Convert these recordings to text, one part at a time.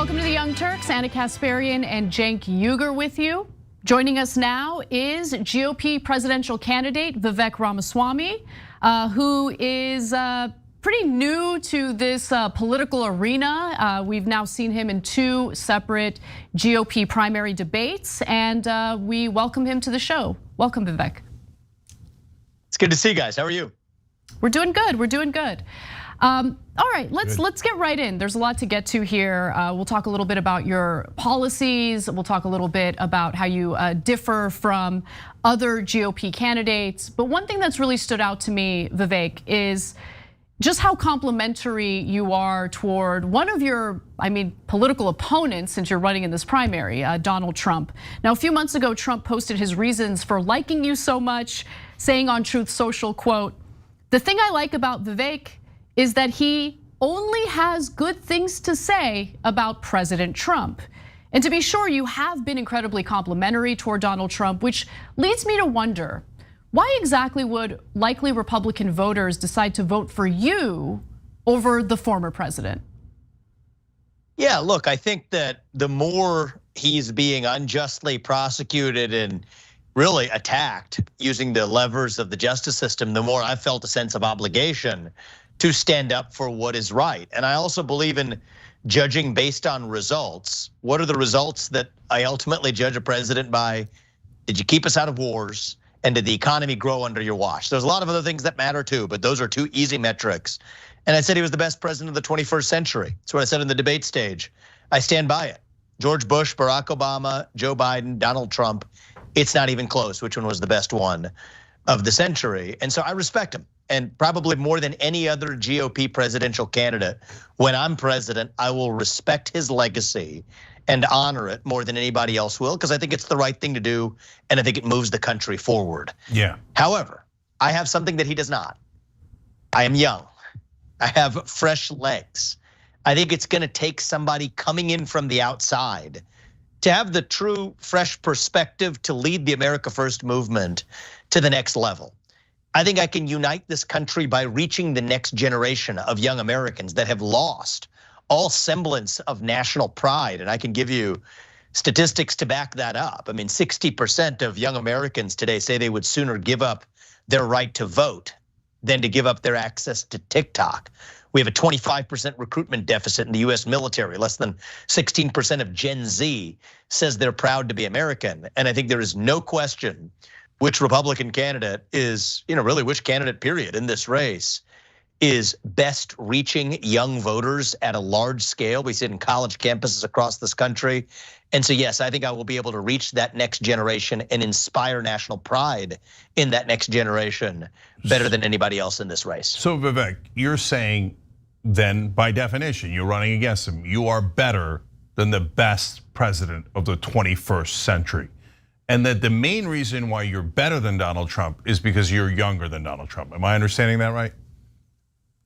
Welcome to the Young Turks. Ana Kasparian and Cenk Uygur with you. Joining us now is GOP presidential candidate Vivek Ramaswamy, who is pretty new to this political arena. We've now seen him in 2 separate GOP primary debates, and we welcome him to the show. Welcome, Vivek. It's good to see you guys. How are you? We're doing good. We're doing good. All right, let's get right in. There's a lot to get to here. We'll talk a little bit about your policies. We'll talk a little bit about how you differ from other GOP candidates. But one thing that's really stood out to me, Vivek, is just how complimentary you are toward one of your, political opponents, since you're running in this primary, Donald Trump. Now, a few months ago, Trump posted his reasons for liking you so much, saying on Truth Social, quote, "The thing I like about Vivek is that he only has good things to say about President Trump." And to be sure, you have been incredibly complimentary toward Donald Trump, which leads me to wonder, why exactly would likely Republican voters decide to vote for you over the former president? Yeah, look, I think that the more he's being unjustly prosecuted and really attacked using the levers of the justice system, the more I felt a sense of obligation to stand up for what is right. And I also believe in judging based on results. What are the results that I ultimately judge a president by? Did you keep us out of wars? And did the economy grow under your watch? There's a lot of other things that matter too, but those are 2 easy metrics. And I said he was the best president of the 21st century. That's what I said in the debate stage. I stand by it. George Bush, Barack Obama, Joe Biden, Donald Trump. It's not even close which one was the best one of the century. And so I respect him. And probably more than any other GOP presidential candidate, when I'm president, I will respect his legacy and honor it more than anybody else will, because I think it's the right thing to do, and I think it moves the country forward. Yeah. However, I have something that he does not. I am young. I have fresh legs. I think it's gonna take somebody coming in from the outside to have the true fresh perspective to lead the America First movement to the next level. I think I can unite this country by reaching the next generation of young Americans that have lost all semblance of national pride. And I can give you statistics to back that up. 60% of young Americans today say they would sooner give up their right to vote than to give up their access to TikTok. We have a 25% recruitment deficit in the US military. Less than 16% of Gen Z says they're proud to be American. And I think there is no question which Republican candidate is, really which candidate period in this race is best reaching young voters at a large scale. We see it in college campuses across this country. And so yes, I think I will be able to reach that next generation and inspire national pride in that next generation better than anybody else in this race. So Vivek, you're saying then by definition, you're running against him. You are better than the best president of the 21st century. And that the main reason why you're better than Donald Trump is because you're younger than Donald Trump. Am I understanding that right?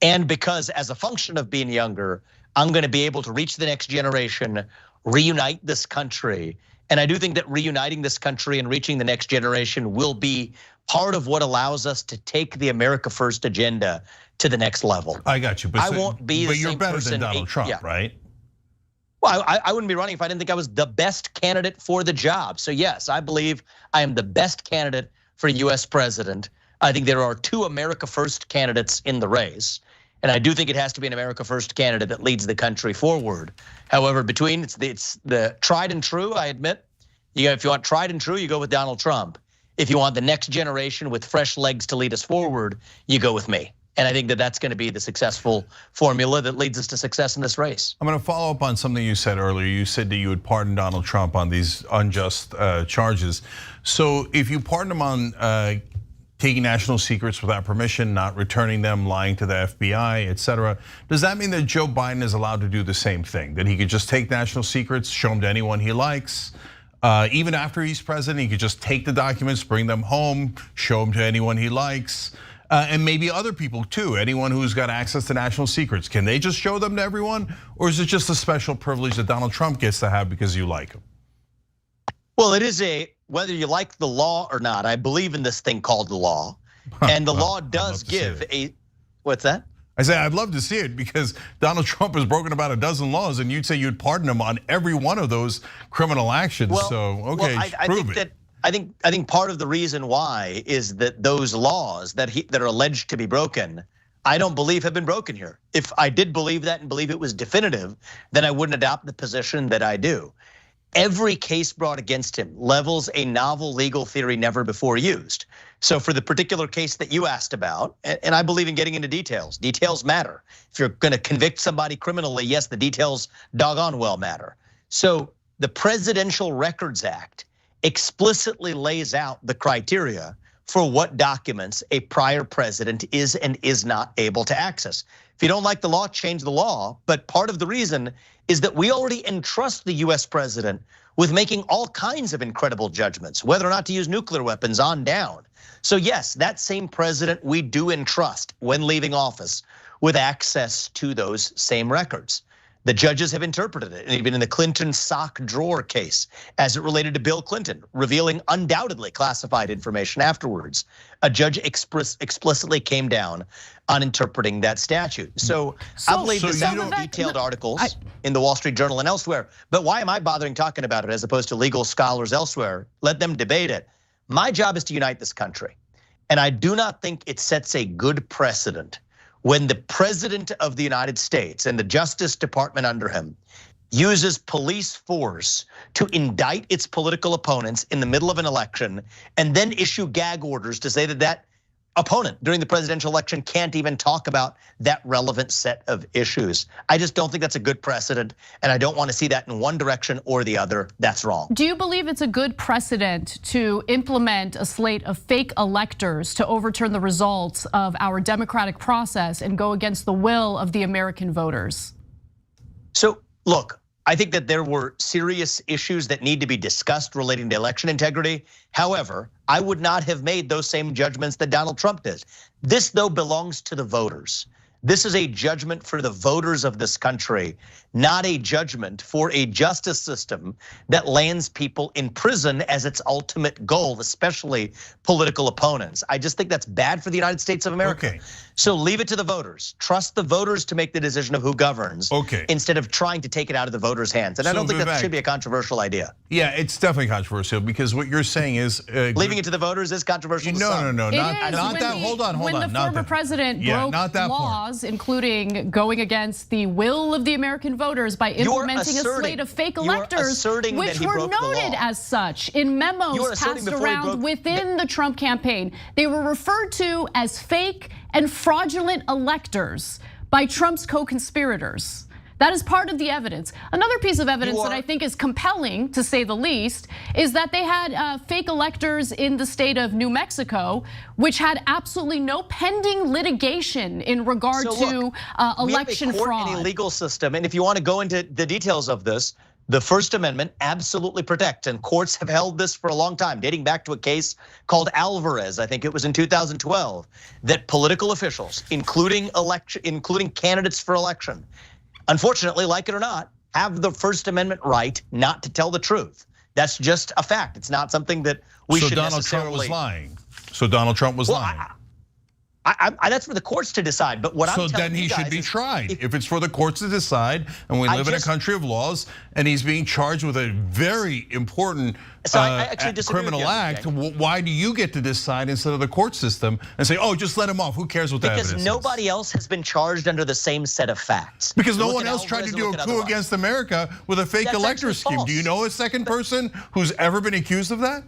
And because as a function of being younger, I'm gonna be able to reach the next generation, reunite this country. And I do think that reuniting this country and reaching the next generation will be part of what allows us to take the America First agenda to the next level. I got you, but I won't be the you're same better person than Donald Trump, right? Well, I wouldn't be running if I didn't think I was the best candidate for the job. So yes, I believe I am the best candidate for US president. I think there are 2 America First candidates in the race. And I do think it has to be an America First candidate that leads the country forward. However, between it's the tried and true, I admit. If you want tried and true, you go with Donald Trump. If you want the next generation with fresh legs to lead us forward, you go with me. And I think that that's gonna be the successful formula that leads us to success in this race. I'm gonna follow up on something you said earlier. You said that you would pardon Donald Trump on these unjust charges. So if you pardon him on taking national secrets without permission, not returning them, lying to the FBI, etc., does that mean that Joe Biden is allowed to do the same thing? That he could just take national secrets, show them to anyone he likes? Even after he's president, he could just take the documents, bring them home, show them to anyone he likes? And maybe other people too, anyone who's got access to national secrets. Can they just show them to everyone? Or is it just a special privilege that Donald Trump gets to have because you like him? Well, it is whether you like the law or not, I believe in this thing called the law. And the law does give a, what's that? I say I'd love to see it because Donald Trump has broken about a dozen laws, and you'd say you'd pardon him on every one of those criminal actions. Well, so okay, prove it. I think part of the reason why is that those laws that are alleged to be broken, I don't believe have been broken here. If I did believe that and believe it was definitive, then I wouldn't adopt the position that I do. Every case brought against him levels a novel legal theory never before used. So for the particular case that you asked about, and I believe in getting into details matter. If you're gonna convict somebody criminally, yes, the details doggone well matter. So the Presidential Records Act explicitly lays out the criteria for what documents a prior president is and is not able to access. If you don't like the law, change the law. But part of the reason is that we already entrust the US president with making all kinds of incredible judgments, whether or not to use nuclear weapons on down. So yes, that same president we do entrust when leaving office with access to those same records. The judges have interpreted it, and even in the Clinton sock drawer case, as it related to Bill Clinton, revealing undoubtedly classified information afterwards, a judge explicitly came down on interpreting that statute. So I've laid this out in detailed articles in the Wall Street Journal and elsewhere, but why am I bothering talking about it as opposed to legal scholars elsewhere? Let them debate it. My job is to unite this country, and I do not think it sets a good precedent when the president of the United States and the Justice Department under him uses police force to indict its political opponents in the middle of an election and then issue gag orders to say that that opponent during the presidential election can't even talk about that relevant set of issues. I just don't think that's a good precedent, and I don't want to see that in one direction or the other. That's wrong. Do you believe it's a good precedent to implement a slate of fake electors to overturn the results of our democratic process and go against the will of the American voters? So look, I think that there were serious issues that need to be discussed relating to election integrity. However, I would not have made those same judgments that Donald Trump did. This, though, belongs to the voters. This is a judgment for the voters of this country, not a judgment for a justice system that lands people in prison as its ultimate goal, especially political opponents. I just think that's bad for the United States of America. Okay. So leave it to the voters. Trust the voters to make the decision of who governs, instead of trying to take it out of the voters' hands. And I don't think that should be a controversial idea. Yeah, it's definitely controversial because what you're saying is leaving it to the voters is controversial. No, not that. Hold on. When the former president broke laws, including going against the will of the American voters by implementing a slate of fake electors, which were noted as such in memos passed around within the Trump campaign. They were referred to as fake and fraudulent electors by Trump's co-conspirators. That is part of the evidence. Another piece of evidence that I think is compelling, to say the least, is that they had fake electors in the state of New Mexico, which had absolutely no pending litigation in regard to election fraud. We have a court and a legal system, and if you want to go into the details of this, the First Amendment absolutely protects, and courts have held this for a long time, dating back to a case called Alvarez, I think it was in 2012, that political officials, including candidates for election, unfortunately, like it or not, have the First Amendment right not to tell the truth. That's just a fact. It's not something that we should necessarily. So Donald Trump was lying. So Donald Trump was lying. That's for the courts to decide. But what I'm telling you guys is, so then he should be tried. If it's for the courts to decide, and we live in a country of laws, and he's being charged with a very important criminal act, why do you get to decide instead of the court system and say, oh, just let him off? Who cares what that evidence is? Because nobody else has been charged under the same set of facts. Because no one else tried to do a coup against America with a fake elector scheme. Do you know a second person who's ever been accused of that?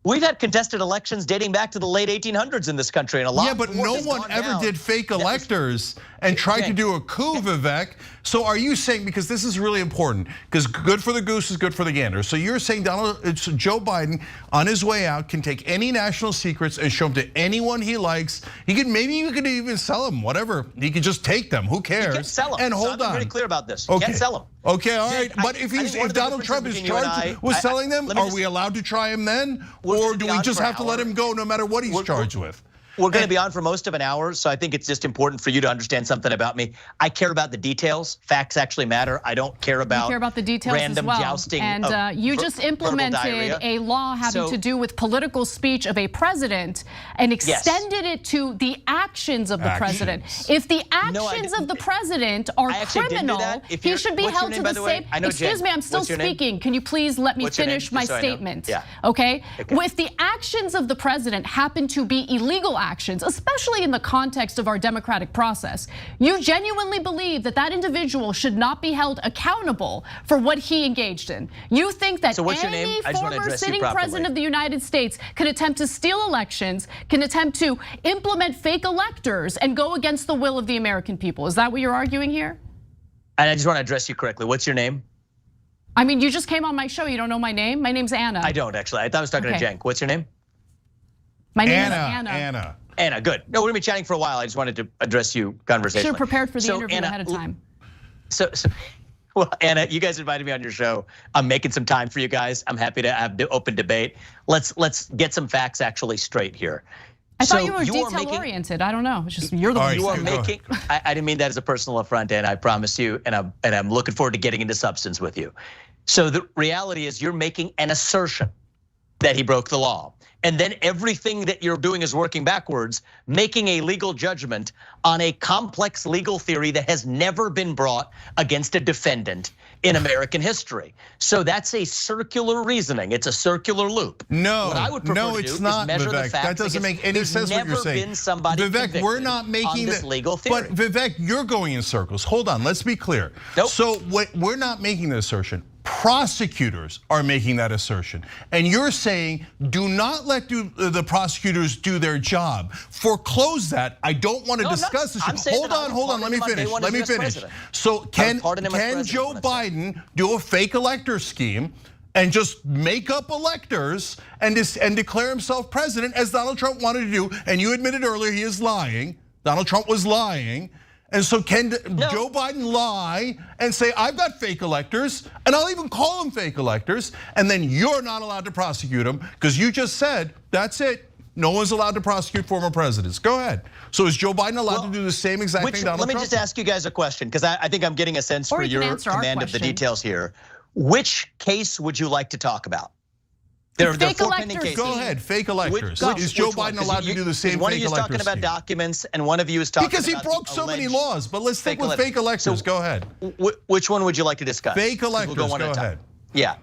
We've had contested elections dating back to the late 1800s in this country, and a lot. Yeah, but no one ever did fake electors and tried to do a coup, Vivek. So are you saying, because this is really important, because good for the goose is good for the gander. So you're saying Joe Biden on his way out can take any national secrets and show them to anyone he likes. He could, maybe you could even sell them, whatever. He could just take them. Who cares? He can sell them. And hold on. I'm pretty clear about this. You can't sell them. Okay, all right. But if Donald Trump is charged with selling them, are we allowed to try him then? Or do we just have to let him go no matter what he's charged with? we're going to be on for most of an hour, so I think it's just important for you to understand something about me. I care about the details. Facts actually matter. I don't care about the details random as well. jousting. And you just implemented a law having to do with political speech of a president and extended it to the actions of the president. If the actions of the president are criminal, he should be held to the same. Excuse me, I'm still speaking. Can you please let me finish my statement? Okay. If the actions of the president happen to be illegal actions, especially in the context of our democratic process, you genuinely believe that that individual should not be held accountable for what he engaged in. You think that any former sitting president of the United States can attempt to steal elections, can attempt to implement fake electors and go against the will of the American people. Is that what you're arguing here? And I just want to address you correctly. What's your name? I mean, you just came on my show. You don't know my name? My name's Ana. I don't actually. I thought I was talking to Cenk. What's your name? My name is Ana. Ana, good. No, we're gonna be chatting for a while. I just wanted to address you conversationally. Should have prepared for the interview ahead of time. Well, Ana, you guys invited me on your show. I'm making some time for you guys. I'm happy to have the open debate. Let's get some facts actually straight here. I thought you were detail oriented. I don't know. It's just you're the one. You are making. I didn't mean that as a personal affront, Ana. I promise you, and I'm looking forward to getting into substance with you. So the reality is, you're making an assertion that he broke the law. And then everything that you're doing is working backwards, making a legal judgment on a complex legal theory that has never been brought against a defendant in American history. So that's a circular reasoning. It's a circular loop. No, what I would prefer to it's do not, is measure Vivek. the facts. That doesn't make any sense what you're saying. There's never been somebody Vivek, we're not making this legal theory. But Vivek, you're going in circles. Hold on, let's be clear. Nope. So we're not making the assertion. Prosecutors are making that assertion. And you're saying, do not let the prosecutors do their job. Foreclose that. I don't want to discuss this. Hold on, let me finish. So can Joe Biden do a fake elector scheme and just make up electors and declare himself president as Donald Trump wanted to do? And you admitted earlier he is lying. Donald Trump was lying. And so can Joe Biden lie and say, I've got fake electors, and I'll even call them fake electors, and then you're not allowed to prosecute them because you just said, that's it. No one's allowed to prosecute former presidents. Go ahead. So is Joe Biden allowed to do the same exact thing Donald Trump? Let me just ask you guys a question, because I think I'm getting a sense for your command of the details here. Which case would you like to talk about? There are 4 pending cases. Go ahead, fake electors. Is Joe Biden allowed to do the same fake electors? One of you is talking about documents, and one of you is talking about because he broke so many laws. But let's stick with fake electors. Go ahead. Which one would you like to discuss? Fake electors. Go ahead. Yeah.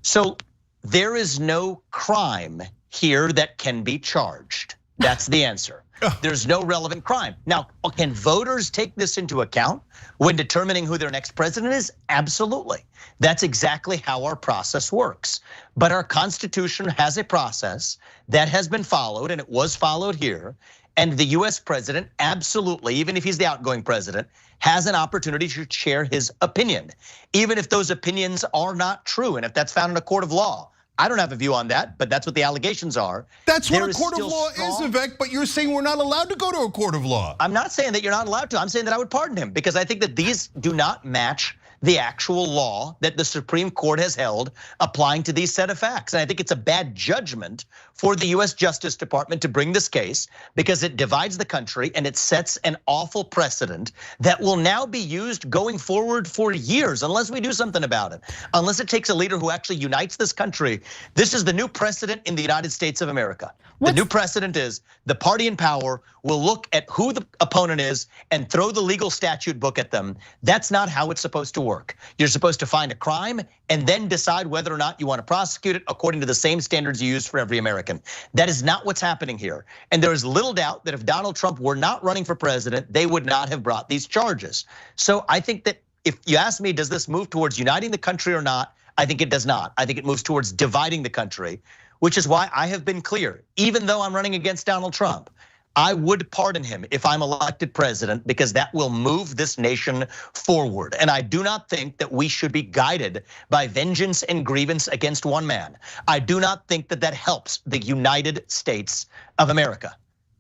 So there is no crime here that can be charged. That's the answer. There's no relevant crime. Now, can voters take this into account when determining who their next president is? Absolutely. That's exactly how our process works. But our Constitution has a process that has been followed, and it was followed here. And the US president absolutely, even if he's the outgoing president, has an opportunity to share his opinion, even if those opinions are not true, and if that's found in a court of law. I don't have a view on that, but that's what the allegations are. That's what a court of law is, Vivek, but you're saying we're not allowed to go to a court of law. I'm not saying that you're not allowed to. I'm saying that I would pardon him because I think that these do not match the actual law that the Supreme Court has held applying to these set of facts. And I think it's a bad judgment for the US Justice Department to bring this case because it divides the country and it sets an awful precedent that will now be used going forward for years unless we do something about it. Unless it takes a leader who actually unites this country. This is the new precedent in the United States of America. The new precedent is the party in power will look at who the opponent is and throw the legal statute book at them. That's not how it's supposed to work. You're supposed to find a crime and then decide whether or not you want to prosecute it according to the same standards you use for every American. That is not what's happening here. And there is little doubt that if Donald Trump were not running for president, they would not have brought these charges. So I think that if you ask me, does this move towards uniting the country or not? I think it does not. I think it moves towards dividing the country, which is why I have been clear, even though I'm running against Donald Trump, I would pardon him if I'm elected president because that will move this nation forward. And I do not think that we should be guided by vengeance and grievance against one man. I do not think that that helps the United States of America.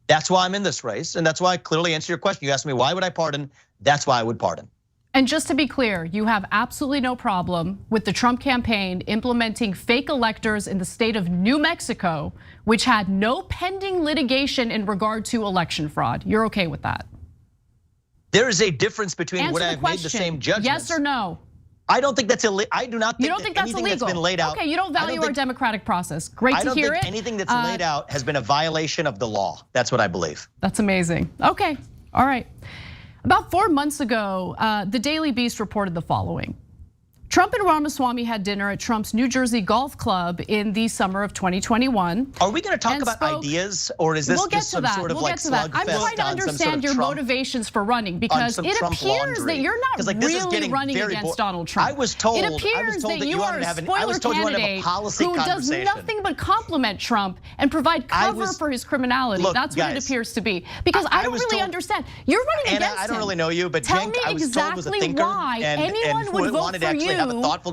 That's why I'm in this race, and that's why I clearly answer your question. You asked me, why would I pardon? That's why I would pardon. And just to be clear, you have absolutely no problem with the Trump campaign implementing fake electors in the state of New Mexico, which had no pending litigation in regard to election fraud. You're okay with that? There is a difference between what I've made the same judgments. Yes or no? I don't think that's illegal. I do not think, you don't think that's anything illegal. That's been laid out. Okay, you don't value our democratic process. Great to hear it. I don't think anything that's laid out has been a violation of the law. That's what I believe. That's amazing. Okay, all right. About 4 months ago, the Daily Beast reported the following. Trump and Ramaswamy had dinner at Trump's New Jersey golf club in the summer of 2021. Are we going to talk about ideas, or is this just some sort of like slugfest? I'm trying to understand your motivations for running, because it appears that you're not really running against Donald Trump. I was told it appears that you are a spoiler candidate who does nothing but compliment Trump and provide cover for his criminality. That's what it appears to be. Because I don't really understand. You're running against him. I don't really know you, but tell me exactly why anyone would vote for you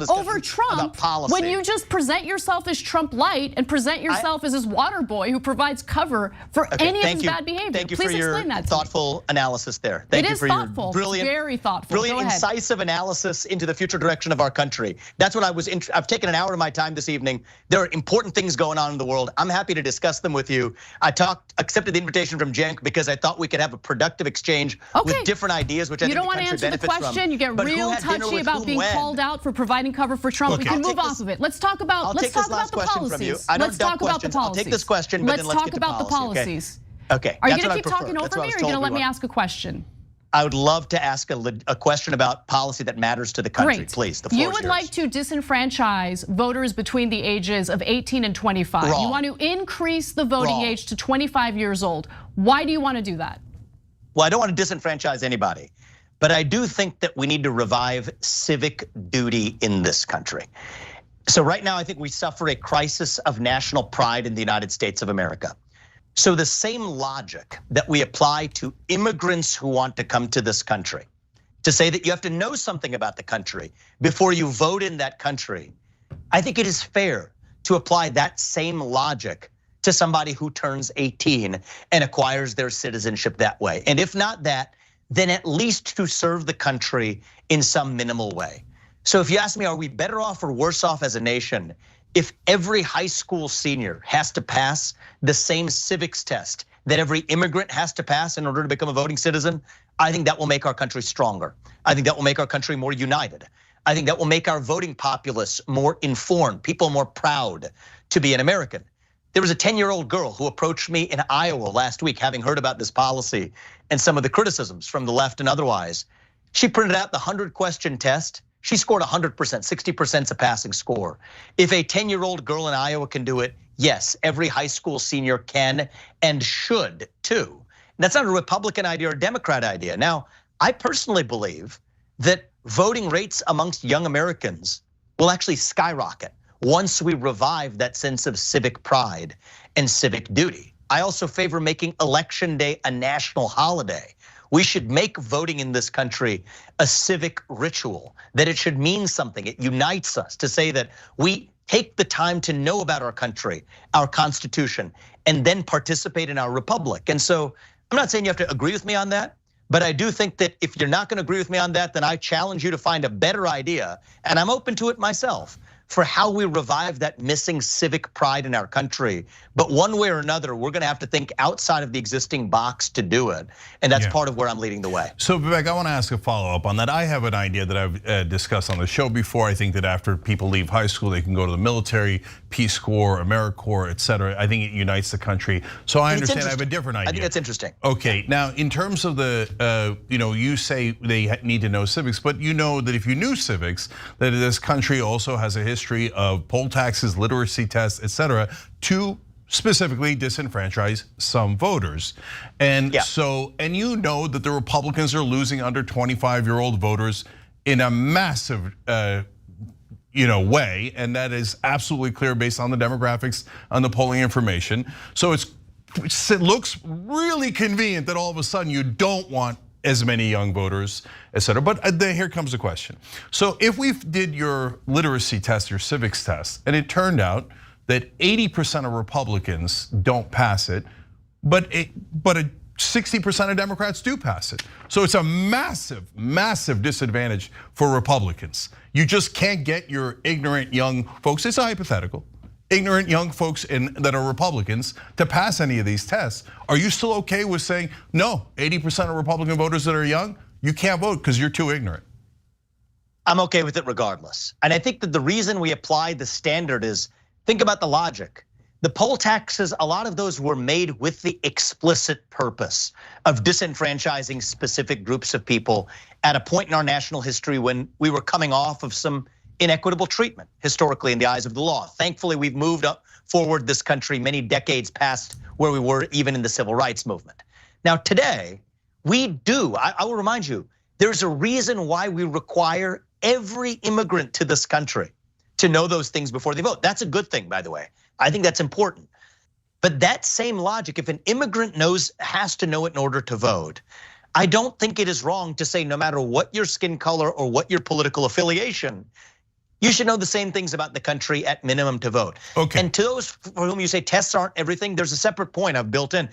over Trump when you just present yourself as Trump light and present yourself as his water boy who provides cover for any of his bad behavior. Thank you for your thoughtful analysis there. Thank you for your brilliant, very thoughtful, brilliant, incisive analysis into the future direction of our country. That's what I was. I've taken an hour of my time this evening. There are important things going on in the world. I'm happy to discuss them with you. I accepted the invitation from Cenk because I thought we could have a productive exchange with different ideas, which I think the country benefits from. You don't want to answer the question. You get real touchy about being called out for providing cover for Trump. We can move off of it. Let's talk about the policies. Let's talk about the policies. I'll take this question, but then let's talk about the policies. Okay. Are you going to keep talking over me, or are you going to let me ask a question? I would love to ask a question about policy that matters to the country. Great. Please, the floor is yours. You would like to disenfranchise voters between the ages of 18 and 25. Wrong. You want to increase the voting age to 25 years old. Why do you want to do that? Well, I don't want to disenfranchise anybody. But I do think that we need to revive civic duty in this country. So right now, I think we suffer a crisis of national pride in the United States of America. So the same logic that we apply to immigrants who want to come to this country, to say that you have to know something about the country before you vote in that country, I think it is fair to apply that same logic to somebody who turns 18 and acquires their citizenship that way. And if not that, then at least to serve the country in some minimal way. So if you ask me, are we better off or worse off as a nation if every high school senior has to pass the same civics test that every immigrant has to pass in order to become a voting citizen? I think that will make our country stronger. I think that will make our country more united. I think that will make our voting populace more informed, people more proud to be an American. There was a 10-year-old girl who approached me in Iowa last week, having heard about this policy and some of the criticisms from the left and otherwise. She printed out the 100-question test. She scored 100%, 60% is a passing score. If a 10-year-old girl in Iowa can do it, yes, every high school senior can and should too. And that's not a Republican idea or a Democrat idea. Now, I personally believe that voting rates amongst young Americans will actually skyrocket once we revive that sense of civic pride and civic duty. I also favor making Election Day a national holiday. We should make voting in this country a civic ritual, that it should mean something. It unites us to say that we take the time to know about our country, our Constitution, and then participate in our republic. And so I'm not saying you have to agree with me on that, but I do think that if you're not going to agree with me on that, then I challenge you to find a better idea, and I'm open to it myself, for how we revive that missing civic pride in our country. But one way or another, we're gonna have to think outside of the existing box to do it. And that's part of where I'm leading the way. So Vivek, I wanna ask a follow-up on that. I have an idea that I've discussed on the show before. I think that after people leave high school, they can go to the military, Peace Corps, AmeriCorps, et cetera. I think it unites the country. So I understand I have a different idea. I think that's interesting. Okay, now in terms of the, you say they need to know civics, but you know that if you knew civics, that this country also has a history of poll taxes, literacy tests, et cetera, to specifically disenfranchise some voters. And and you know that the Republicans are losing under 25-year-old voters in a massive way, and that is absolutely clear based on the demographics, on the polling information. So it looks really convenient that all of a sudden you don't want as many young voters, et cetera. But here comes the question. So if we did your literacy test, your civics test, and it turned out that 80% of Republicans don't pass it, but a 60% of Democrats do pass it. So it's a massive, massive disadvantage for Republicans. You just can't get your ignorant young folks, it's a hypothetical, ignorant young folks that are Republicans to pass any of these tests. Are you still okay with saying, no, 80% of Republican voters that are young, you can't vote because you're too ignorant? I'm okay with it regardless. And I think that the reason we apply the standard is, think about the logic. The poll taxes, a lot of those were made with the explicit purpose of disenfranchising specific groups of people at a point in our national history when we were coming off of some inequitable treatment historically in the eyes of the law. Thankfully, we've moved up forward this country many decades past where we were even in the civil rights movement. Now today, we do, I will remind you, there's a reason why we require every immigrant to this country to know those things before they vote. That's a good thing, by the way. I think that's important. But that same logic, if an immigrant has to know it in order to vote, I don't think it is wrong to say no matter what your skin color or what your political affiliation, you should know the same things about the country at minimum to vote. Okay. And to those for whom you say tests aren't everything, there's a separate point I've built in.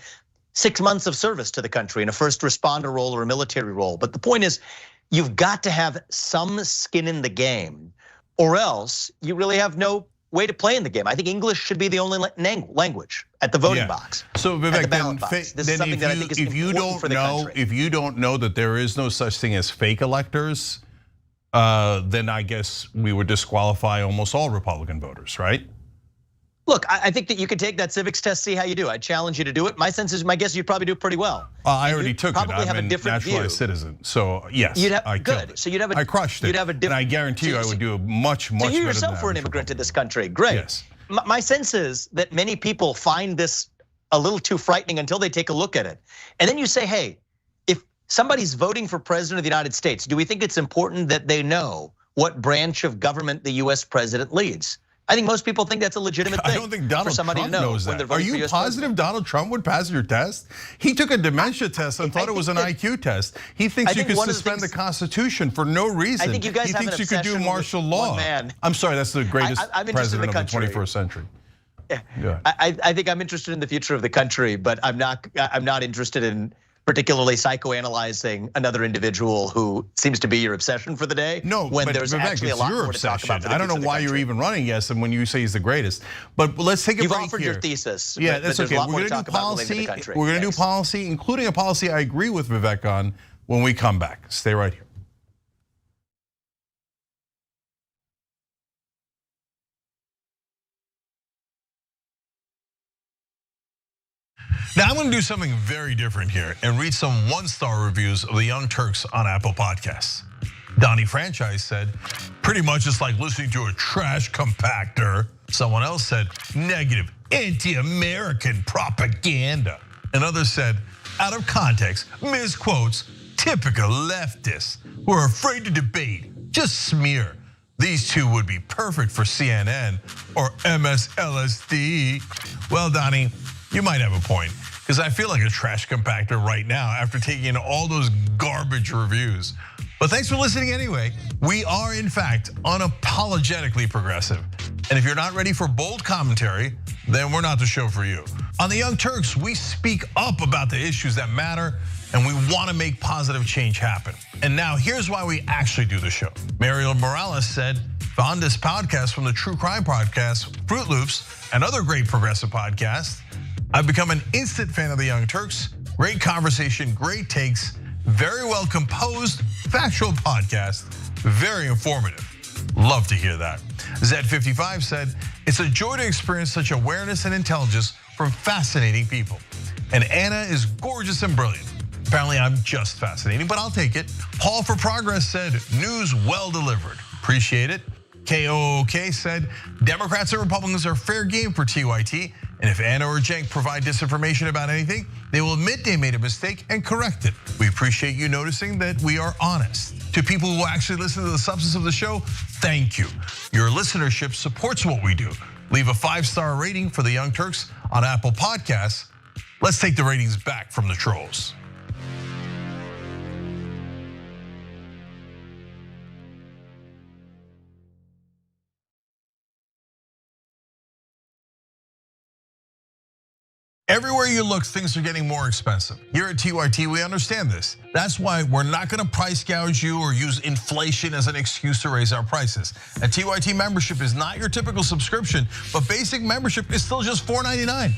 6 months of service to the country in a first responder role or a military role. But the point is, you've got to have some skin in the game, or else you really have no way to play in the game. I think English should be the only language at the voting box. So Vivek, if you don't know that there is no such thing as fake electors, then I guess we would disqualify almost all Republican voters, right? Look, I think that you could take that civics test, see how you do. I challenge you to do it. My sense is, my guess, you'd probably do pretty well. I already took it. I'm a naturalized citizen, so yes, I killed it. So you'd have I crushed it. You'd have a different. And I guarantee you, I would do much better. So you yourself were an immigrant to this country. Great. Yes. My sense is that many people find this a little too frightening until they take a look at it, and then you say, hey, if somebody's voting for president of the United States, do we think it's important that they know what branch of government the U.S. president leads? I think most people think that's a legitimate thing. I don't think Donald Trump knows that. Are you positive Donald Trump would pass your test? He took a dementia test and thought it was an IQ test. He thinks you could suspend the Constitution for no reason. I think you guys he have thinks an you could do martial law. Man. I'm sorry, that's the greatest president of the 21st century. I think I'm interested in the future of the country, but I'm not interested in particularly psychoanalyzing another individual who seems to be your obsession for the day. No, when but there's Vivek, actually a lot more to talk about. I don't know why you're even running yes, and when you say he's the greatest. But let's take a break here. You've offered your thesis. Yeah, that's okay. We're gonna do policy. We're gonna do policy, including a policy I agree with Vivek on when we come back. Stay right here. Now I'm gonna do something very different here and read some one-star reviews of the Young Turks on Apple Podcasts. Donnie Franchise said, pretty much it's like listening to a trash compactor. Someone else said, negative, anti-American propaganda. And others said, out of context, misquotes, typical leftists who are afraid to debate, just smear. These two would be perfect for CNN or MSLSD. Well, Donnie, you might have a point, because I feel like a trash compactor right now after taking in all those garbage reviews. But thanks for listening anyway. We are, in fact, unapologetically progressive. And if you're not ready for bold commentary, then we're not the show for you. On the Young Turks, we speak up about the issues that matter, and we want to make positive change happen. And now here's why we actually do the show. Mariel Morales said, found this podcast from the True Crime Podcast, Fruit Loops, and other great progressive podcasts. I've become an instant fan of the Young Turks. Great conversation, great takes, very well composed, factual podcast, very informative. Love to hear that. Z55 said, it's a joy to experience such awareness and intelligence from fascinating people. And Ana is gorgeous and brilliant. Apparently I'm just fascinating, but I'll take it. Paul for Progress said, news well delivered. Appreciate it. KOOK said, Democrats and Republicans are fair game for TYT. And if Ana or Cenk provide disinformation about anything, they will admit they made a mistake and correct it. We appreciate you noticing that we are honest. To people who actually listen to the substance of the show, thank you. Your listenership supports what we do. Leave a 5-star rating for the Young Turks on Apple Podcasts. Let's take the ratings back from the trolls. Everywhere you look, things are getting more expensive. Here at TYT, we understand this. That's why we're not gonna price gouge you or use inflation as an excuse to raise our prices. A TYT membership is not your typical subscription, but basic membership is still just $4.99.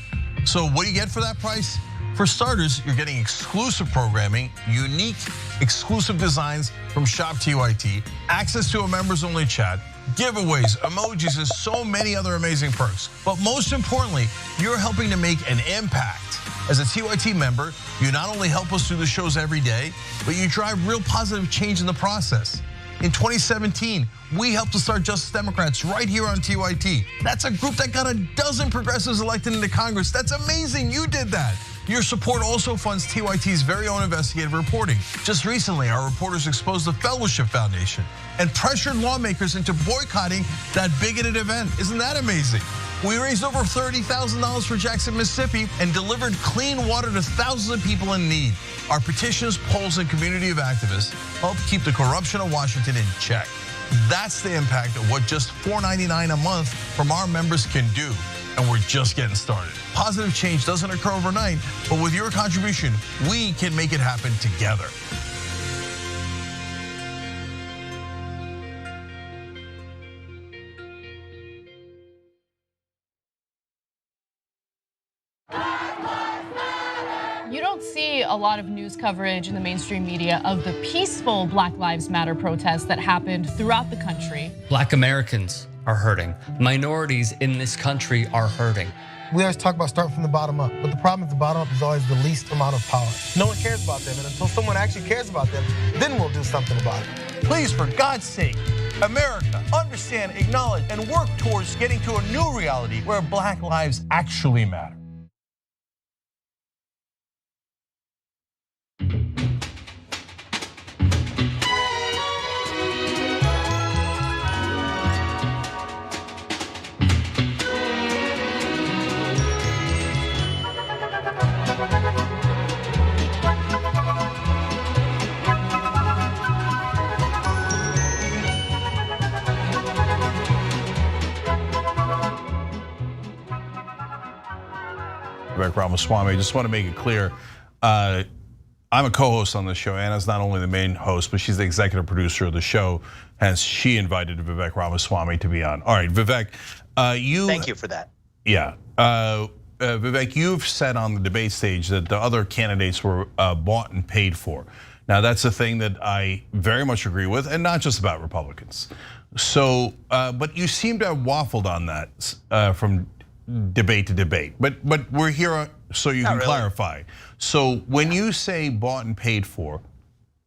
So what do you get for that price? For starters, you're getting exclusive programming, unique exclusive designs from Shop TYT, access to a members-only chat, giveaways, emojis, and so many other amazing perks. But most importantly, you're helping to make an impact. As a TYT member, you not only help us do the shows every day, but you drive real positive change in the process. In 2017, we helped to start Justice Democrats right here on TYT. That's a group that got a dozen progressives elected into Congress. That's amazing, you did that. Your support also funds TYT's very own investigative reporting. Just recently, our reporters exposed the Fellowship Foundation and pressured lawmakers into boycotting that bigoted event. Isn't that amazing? We raised over $30,000 for Jackson, Mississippi and delivered clean water to thousands of people in need. Our petitions, polls, and community of activists help keep the corruption of Washington in check. That's the impact of what just $4.99 a month from our members can do. And we're just getting started. Positive change doesn't occur overnight, but with your contribution, we can make it happen together. You don't see a lot of news coverage in the mainstream media of the peaceful Black Lives Matter protests that happened throughout the country. Black Americans are hurting. Minorities in this country are hurting. We always talk about starting from the bottom up, but the problem is the bottom up is always the least amount of power. No one cares about them, and until someone actually cares about them, then we'll do something about it. Please, for God's sake, America, understand, acknowledge, and work towards getting to a new reality where Black lives actually matter. Vivek Ramaswamy, I just want to make it clear, I'm a co-host on the show. Anna's not only the main host, but she's the executive producer of the show, hence she invited Vivek Ramaswamy to be on. All right, Vivek, Thank you for that. Yeah, Vivek, you've said on the debate stage that the other candidates were bought and paid for. Now that's a thing that I very much agree with, and not just about Republicans. So, but you seem to have waffled on that from debate to debate, but we're here so you can clarify. So when you say bought and paid for,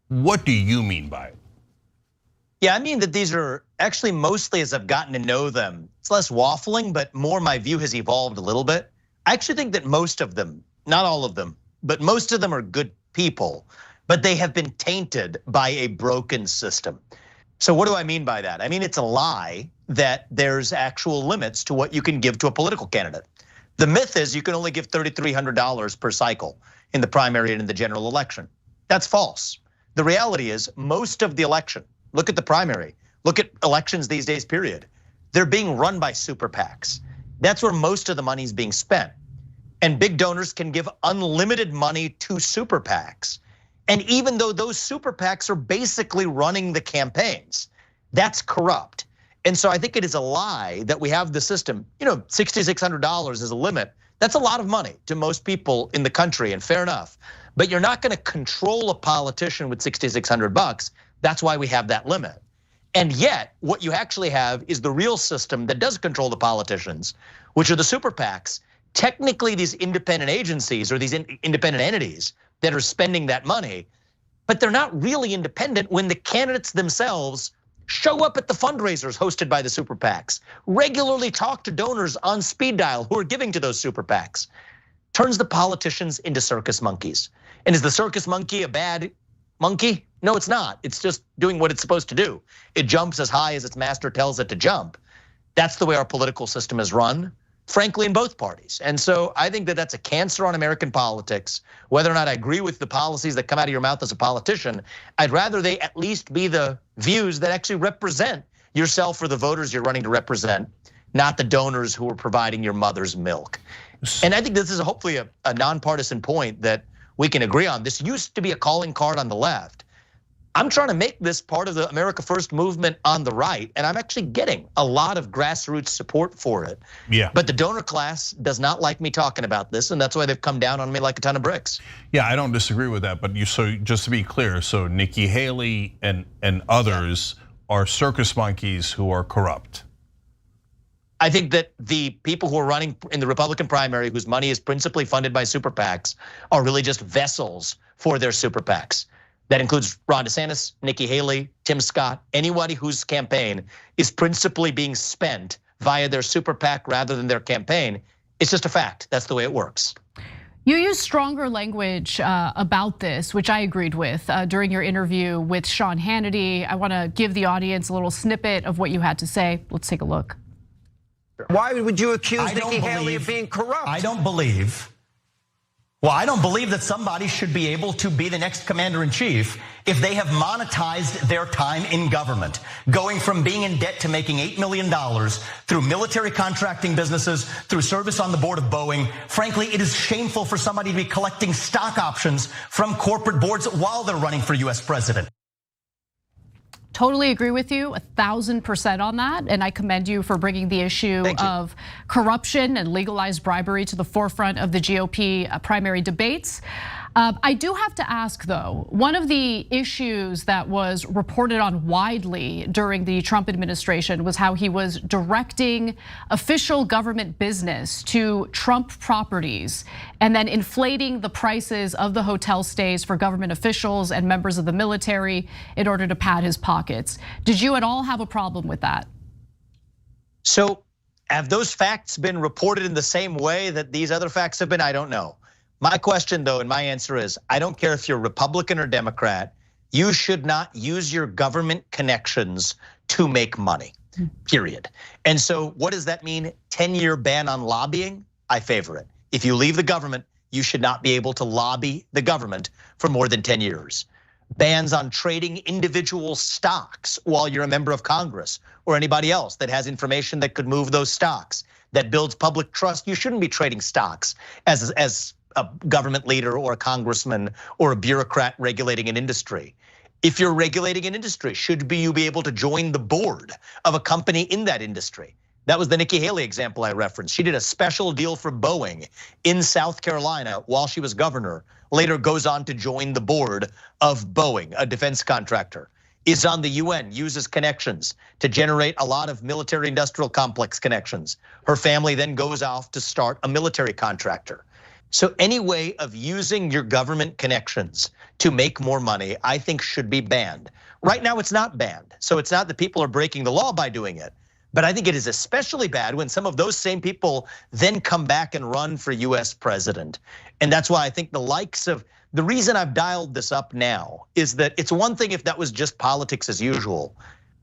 what do you mean by it? Yeah, I mean that these are actually mostly, as I've gotten to know them, it's less waffling, but more my view has evolved a little bit. I actually think that most of them, not all of them, but most of them are good people, but they have been tainted by a broken system. So what do I mean by that? I mean, it's a lie that there's actual limits to what you can give to a political candidate. The myth is you can only give $3,300 per cycle in the primary and in the general election. That's false. The reality is most of the election, look at the primary, look at elections these days, period. They're being run by super PACs. That's where most of the money is being spent. And big donors can give unlimited money to super PACs. And even though those super PACs are basically running the campaigns, that's corrupt. And so I think it is a lie that we have the system, $6,600 is a limit. That's a lot of money to most people in the country, and fair enough. But you're not gonna control a politician with $6,600. That's why we have that limit. And yet, what you actually have is the real system that does control the politicians, which are the super PACs. Technically, these independent agencies or these independent entities that are spending that money, but they're not really independent when the candidates themselves show up at the fundraisers hosted by the super PACs, regularly talk to donors on speed dial who are giving to those super PACs, turns the politicians into circus monkeys. And is the circus monkey a bad monkey? No, it's not. It's just doing what it's supposed to do. It jumps as high as its master tells it to jump. That's the way our political system is run, frankly, in both parties. And so I think that that's a cancer on American politics. Whether or not I agree with the policies that come out of your mouth as a politician, I'd rather they at least be the views that actually represent yourself or the voters you're running to represent, not the donors who are providing your mother's milk. And I think this is hopefully a nonpartisan point that we can agree on. This used to be a calling card on the left. I'm trying to make this part of the America First movement on the right, and I'm actually getting a lot of grassroots support for it. Yeah. But the donor class does not like me talking about this, and that's why they've come down on me like a ton of bricks. Yeah, I don't disagree with that, but so just to be clear, so Nikki Haley and others are circus monkeys who are corrupt. I think that the people who are running in the Republican primary, whose money is principally funded by super PACs, are really just vessels for their super PACs. That includes Ron DeSantis, Nikki Haley, Tim Scott, anybody whose campaign is principally being spent via their super PAC rather than their campaign. It's just a fact. That's the way it works. You used stronger language about this, which I agreed with during your interview with Sean Hannity. I want to give the audience a little snippet of what you had to say. Let's take a look. Why would you accuse Nikki Haley of being corrupt? I don't believe that somebody should be able to be the next commander-in-chief if they have monetized their time in government, going from being in debt to making $8 million through military contracting businesses, through service on the board of Boeing. Frankly, it is shameful for somebody to be collecting stock options from corporate boards while they're running for US president. Totally agree with you 1,000% on that. And I commend you for bringing the issue of corruption and legalized bribery to the forefront of the GOP primary debates. I do have to ask though, one of the issues that was reported on widely during the Trump administration was how he was directing official government business to Trump properties and then inflating the prices of the hotel stays for government officials and members of the military in order to pad his pockets. Did you at all have a problem with that? So have those facts been reported in the same way that these other facts have been? I don't know. My question though, and my answer is, I don't care if you're Republican or Democrat, you should not use your government connections to make money, period. And so what does that mean? 10-year ban on lobbying? I favor it. If you leave the government, you should not be able to lobby the government for more than 10 years. Bans on trading individual stocks while you're a member of Congress or anybody else that has information that could move those stocks, that builds public trust. You shouldn't be trading stocks as a government leader or a congressman or a bureaucrat regulating an industry. If you're regulating an industry, should you be able to join the board of a company in that industry? That was the Nikki Haley example I referenced. She did a special deal for Boeing in South Carolina while she was governor, later goes on to join the board of Boeing, a defense contractor, is on the UN, uses connections to generate a lot of military industrial complex connections. Her family then goes off to start a military contractor. So any way of using your government connections to make more money, I think should be banned. Right now it's not banned. So it's not that people are breaking the law by doing it, but I think it is especially bad when some of those same people then come back and run for US president. And that's why I think the reason I've dialed this up now is that it's one thing if that was just politics as usual.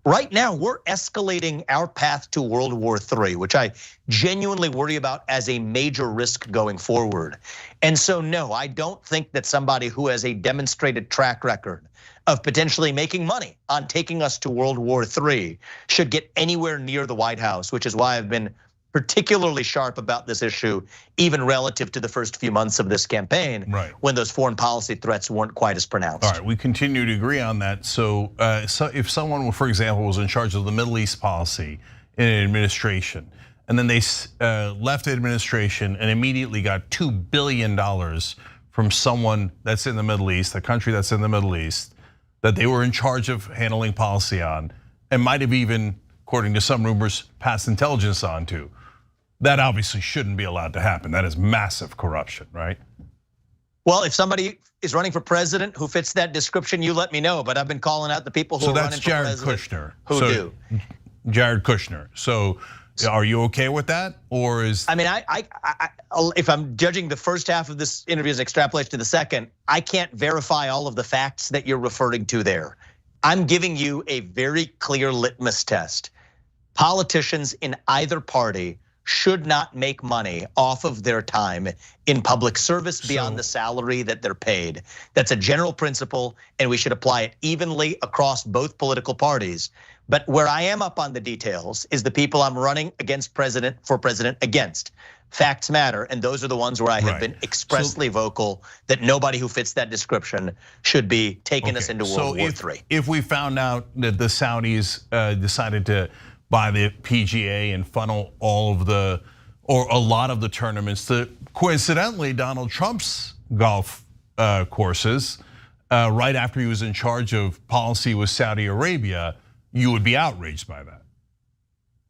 Right now, we're escalating our path to World War III, which I genuinely worry about as a major risk going forward. And so, no, I don't think that somebody who has a demonstrated track record of potentially making money on taking us to World War III should get anywhere near the White House, which is why I've been particularly sharp about this issue, even relative to the first few months of this campaign, when those foreign policy threats weren't quite as pronounced. All right, we continue to agree on that. So if someone, for example, was in charge of the Middle East policy in an administration, and then they left the administration and immediately got $2 billion from someone that's in the Middle East, a country that's in the Middle East, that they were in charge of handling policy on, and might have even, according to some rumors, passed intelligence on to. That obviously shouldn't be allowed to happen. That is massive corruption, right? Well, if somebody is running for president who fits that description, you let me know. But I've been calling out the people who are running for president. So that's Jared Kushner. Who do? Jared Kushner. So are you okay with that, or is? I mean, if I'm judging the first half of this interview as extrapolation to the second, I can't verify all of the facts that you're referring to there. I'm giving you a very clear litmus test. Politicians in either party should not make money off of their time in public service beyond the salary that they're paid. That's a general principle, and we should apply it evenly across both political parties. But where I am up on the details is the people I'm running for president against. facts matter, and those are the ones where I have been expressly vocal that nobody who fits that description should be taking us into World War III. If we found out that the Saudis decided to buy the PGA and funnel all of the, or a lot of the tournaments to coincidentally Donald Trump's golf courses, right after he was in charge of policy with Saudi Arabia, you would be outraged by that.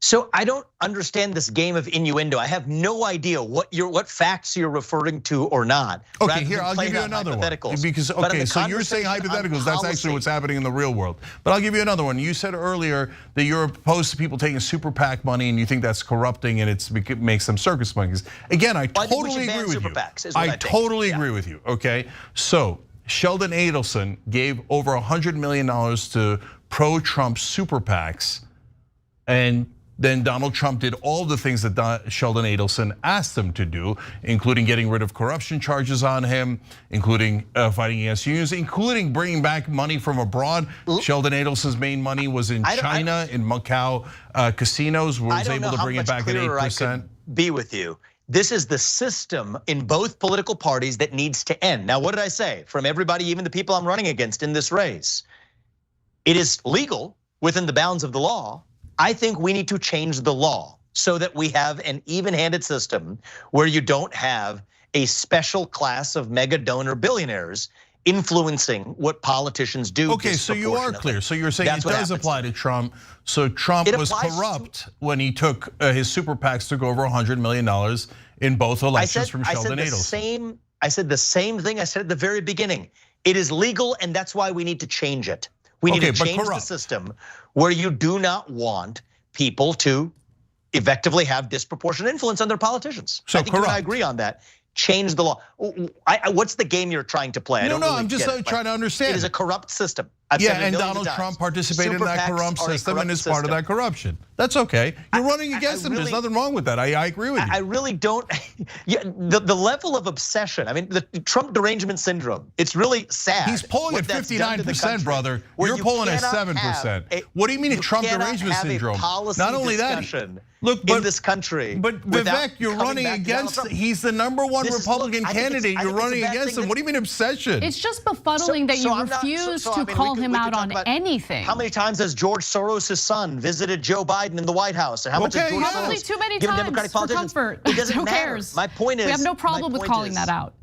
So I don't understand this game of innuendo. I have no idea what facts you're referring to or not. Okay, here, I'll give you another one. Because, okay, so you're saying hypotheticals, that's actually what's happening in the real world. But I'll give you another one. You said earlier that you're opposed to people taking super PAC money and you think that's corrupting and it makes them circus monkeys. Again, I totally agree with you. I totally agree with you, okay? So Sheldon Adelson gave over $100 million to pro-Trump super PACs, and then Donald Trump did all the things that Sheldon Adelson asked him to do, including getting rid of corruption charges on him, including fighting against unions, including bringing back money from abroad. Sheldon Adelson's main money was in China, in Macau casinos, where he was able to bring it back at 8%. Be with you. This is the system in both political parties that needs to end. Now, what did I say? From everybody, even the people I'm running against in this race, it is legal within the bounds of the law. I think we need to change the law so that we have an even-handed system where you don't have a special class of mega donor billionaires influencing what politicians do. Okay, so you are clear. So you're saying it does apply to Trump. So Trump was corrupt when he took his super PACs took over $100 million in both elections from Sheldon Adelson. I said the same thing I said at the very beginning. It is legal, and that's why we need to change it. We need to change the system where you do not want people to effectively have disproportionate influence on their politicians. So I think you and I agree on that. Change the law. What's the game you're trying to play? No, I'm just trying to understand. It is a corrupt system. Yeah, and Donald Trump participated in that corrupt system and is part of that corruption. That's okay. You're running against him. There's nothing wrong with that. I agree with you. I really don't. The level of obsession. I mean, the Trump derangement syndrome. It's really sad. He's polling at 59%, brother. You're polling at 7%. What do you mean a Trump derangement syndrome? Not only that. Look, in this country. But Vivek, you're running against. He's the #1 Republican candidate. You're running against him. What do you mean obsession? It's just befuddling that you refuse to call him out on anything. How many times has George Soros' son visited Joe Biden in the White House? And how much has George Probably Soros too many given times Democratic for politicians? comfort. It doesn't Who matter. cares? My point is, we have no problem with calling that out.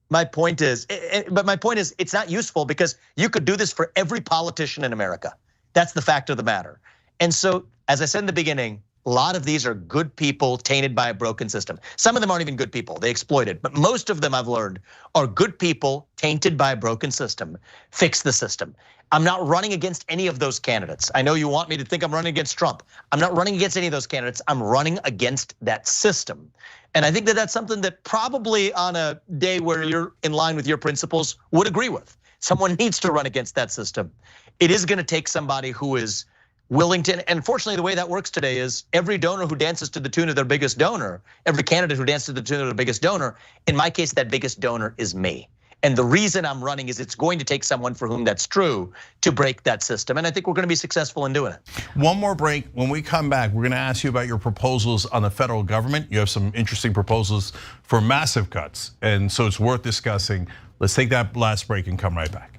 My point is, it's not useful because you could do this for every politician in America. That's the fact of the matter. And so, as I said in the beginning, a lot of these are good people tainted by a broken system. Some of them aren't even good people, they exploit it. But most of them, I've learned, are good people tainted by a broken system. Fix the system. I'm not running against any of those candidates. I know you want me to think I'm running against Trump. I'm not running against any of those candidates. I'm running against that system. And I think that that's something that probably on a day where you're in line with your principles would agree with. Someone needs to run against that system. It is gonna take somebody who is willing to, and unfortunately the way that works today is every donor who dances to the tune of their biggest donor, every candidate who dances to the tune of their biggest donor, in my case, that biggest donor is me. And the reason I'm running is it's going to take someone for whom that's true to break that system. And I think we're gonna be successful in doing it. One more break. When we come back, we're gonna ask you about your proposals on the federal government. You have some interesting proposals for massive cuts. And so it's worth discussing. Let's take that last break and come right back.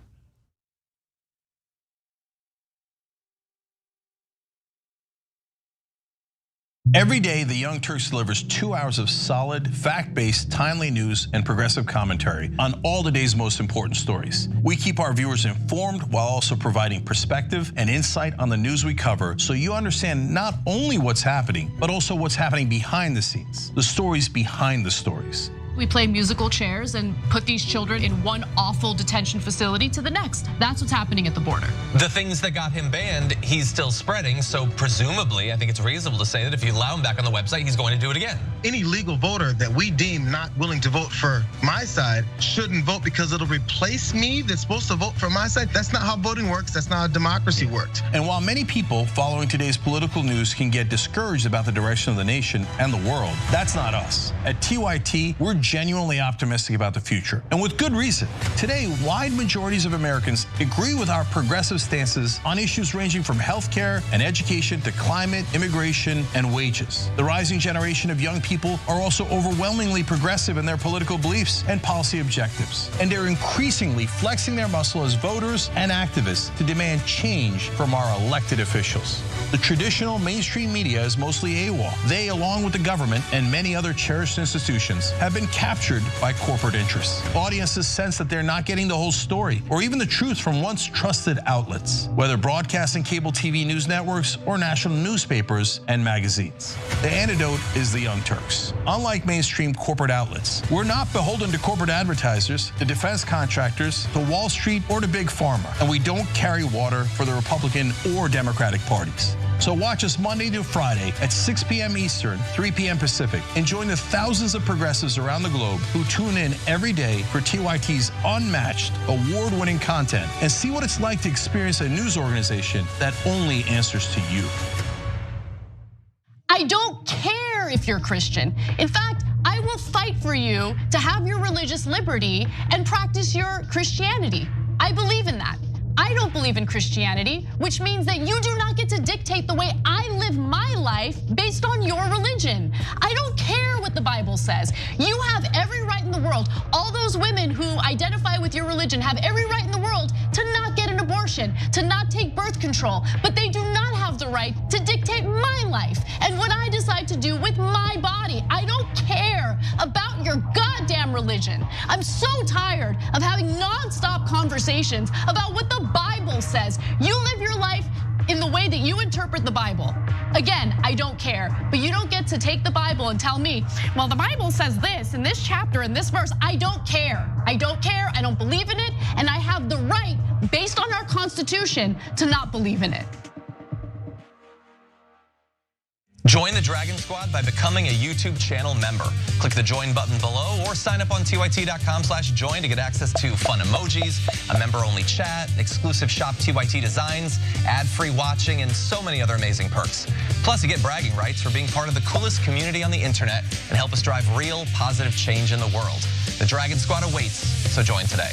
Every day, the Young Turks delivers 2 hours of solid, fact-based, timely news and progressive commentary on all the day's most important stories. We keep our viewers informed while also providing perspective and insight on the news we cover, so you understand not only what's happening, but also what's happening behind the scenes, the stories behind the stories. We play musical chairs and put these children in one awful detention facility to the next. That's what's happening at the border. The things that got him banned, he's still spreading. So presumably, I think it's reasonable to say that if you allow him back on the website, he's going to do it again. Any legal voter that we deem not willing to vote for my side shouldn't vote because it'll replace me that's supposed to vote for my side. That's not how voting works. That's not how democracy works. And while many people following today's political news can get discouraged about the direction of the nation and the world, that's not us. At TYT, we're genuinely optimistic about the future, and with good reason. Today, wide majorities of Americans agree with our progressive stances on issues ranging from healthcare and education to climate, immigration, and wages. The rising generation of young people are also overwhelmingly progressive in their political beliefs and policy objectives. And they're increasingly flexing their muscle as voters and activists to demand change from our elected officials. The traditional mainstream media is mostly AWOL. They, along with the government and many other cherished institutions, have been captured by corporate interests. Audiences sense that they're not getting the whole story or even the truth from once trusted outlets, whether broadcast and cable TV news networks or national newspapers and magazines. The antidote is the Young Turks. Unlike mainstream corporate outlets, we're not beholden to corporate advertisers, to defense contractors, to Wall Street, or to Big Pharma, and we don't carry water for the Republican or Democratic parties. So watch us Monday to Friday at 6 p.m. Eastern, 3 p.m. Pacific, and join the thousands of progressives around the globe who tune in every day for TYT's unmatched, award-winning content and see what it's like to experience a news organization that only answers to you. I don't care if you're Christian. In fact, I will fight for you to have your religious liberty and practice your Christianity. I believe in that. I don't believe in Christianity, which means that you do not get to dictate the way I live my life based on your religion. I don't care what the Bible says. You have every right in the world. All those women who identify with your religion have every right in the world to not get an abortion, to not take birth control, but they do not have the right to dictate my life and what I decide to do with my body. I don't care about your goddamn religion. I'm so tired of having nonstop conversations about what the Bible says. You live your life in the way that you interpret the Bible. Again, I don't care, but you don't get to take the Bible and tell me, well, the Bible says this in this chapter, in this verse. I don't care. I don't care. I don't believe in it. And I have the right, based on our Constitution, to not believe in it. Join the Dragon Squad by becoming a YouTube channel member. Click the join button below or sign up on tyt.com/join to get access to fun emojis, a member-only chat, exclusive shop TYT designs, ad-free watching, and so many other amazing perks. Plus, you get bragging rights for being part of the coolest community on the internet and help us drive real positive change in the world. The Dragon Squad awaits, so join today.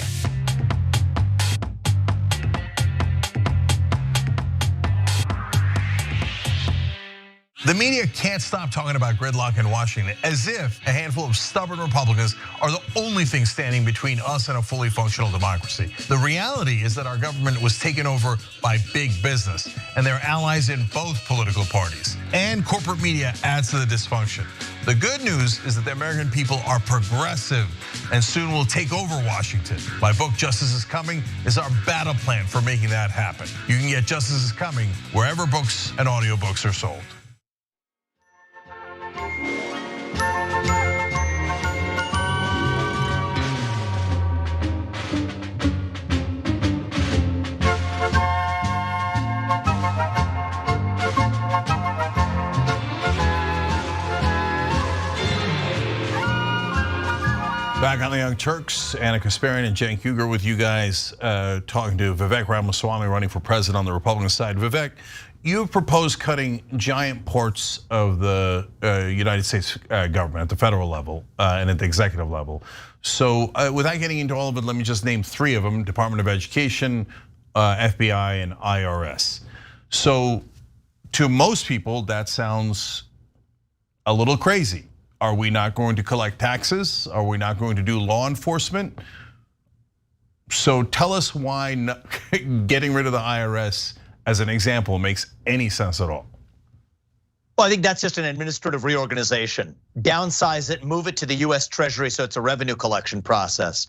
The media can't stop talking about gridlock in Washington, as if a handful of stubborn Republicans are the only thing standing between us and a fully functional democracy. The reality is that our government was taken over by big business and their allies in both political parties. And corporate media adds to the dysfunction. The good news is that the American people are progressive and soon will take over Washington. My book, Justice is Coming, is our battle plan for making that happen. You can get Justice is Coming wherever books and audiobooks are sold. Back on the Young Turks, Ana Kasparian and Cenk Uygur with you guys, talking to Vivek Ramaswamy running for president on the Republican side. Vivek, you have proposed cutting giant parts of the United States government at the federal level and at the executive level. So without getting into all of it, let me just name three of them: Department of Education, FBI, and IRS. So to most people, that sounds a little crazy. Are we not going to collect taxes? Are we not going to do law enforcement? So tell us why getting rid of the IRS, as an example, makes any sense at all. Well, I think that's just an administrative reorganization. Downsize it, move it to the US Treasury so it's a revenue collection process.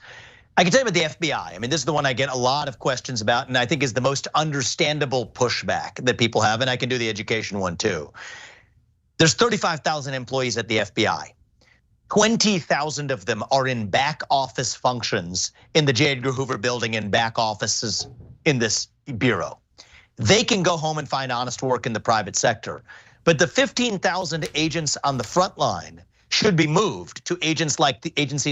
I can tell you about the FBI. I mean, this is the one I get a lot of questions about, and I think is the most understandable pushback that people have, and I can do the education one too. There's 35,000 employees at the FBI. 20,000 of them are in back office functions in the J. Edgar Hoover building and back offices in this bureau. They can go home and find honest work in the private sector. But the 15,000 agents on the front line should be moved to agencies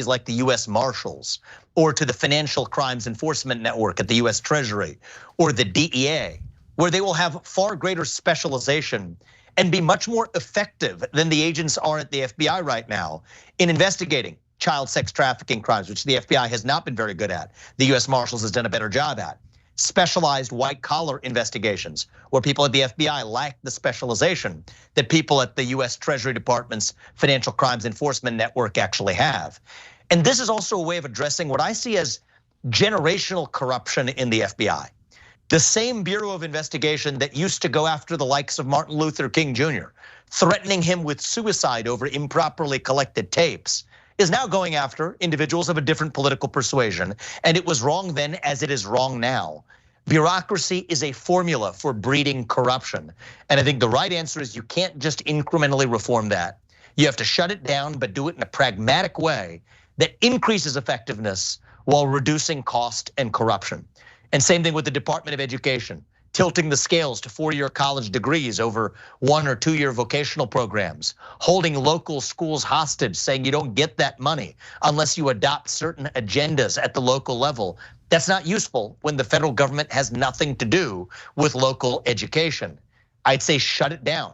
like the US Marshals, or to the Financial Crimes Enforcement Network at the US Treasury, or the DEA, where they will have far greater specialization and be much more effective than the agents are at the FBI right now in investigating child sex trafficking crimes, which the FBI has not been very good at. The US Marshals has done a better job at. specialized white collar investigations, where people at the FBI lack the specialization that people at the US Treasury Department's Financial Crimes Enforcement Network actually have. And this is also a way of addressing what I see as generational corruption in the FBI. The same Bureau of Investigation that used to go after the likes of Martin Luther King Jr., threatening him with suicide over improperly collected tapes, is now going after individuals of a different political persuasion. And it was wrong then as it is wrong now. Bureaucracy is a formula for breeding corruption. And I think the right answer is you can't just incrementally reform that. You have to shut it down, but do it in a pragmatic way that increases effectiveness while reducing cost and corruption. And same thing with the Department of Education, tilting the scales to 4-year college degrees over 1 or 2 year vocational programs, holding local schools hostage, saying you don't get that money unless you adopt certain agendas at the local level. That's not useful when the federal government has nothing to do with local education. I'd say shut it down.